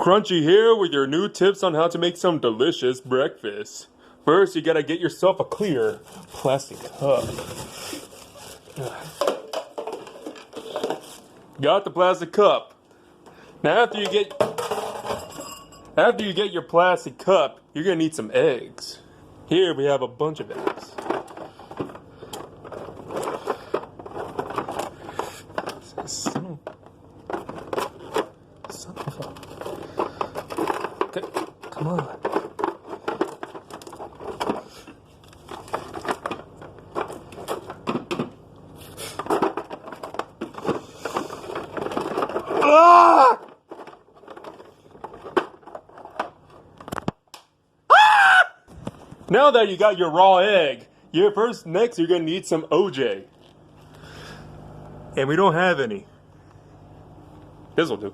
Crunchy here with your new tips on how to make some delicious breakfast. First, you gotta get yourself a clear plastic cup. Got the plastic cup. Now after you get your plastic cup, you're gonna need some eggs. Here we have a bunch of eggs. Son of a... Okay, come on. Ah! Now that you got your raw egg, next you're gonna need some OJ. And we don't have any. This'll do.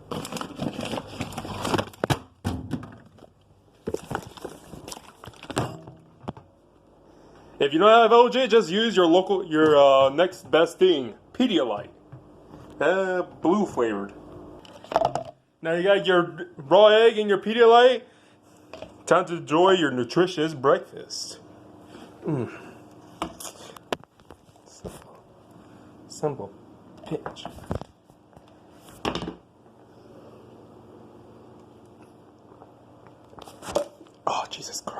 If you don't have OJ, just use your next best thing, Pedialyte. Blue flavored. Now you got your raw egg and your Pedialyte. Time to enjoy your nutritious breakfast. Simple. Pinch. Oh, Jesus Christ.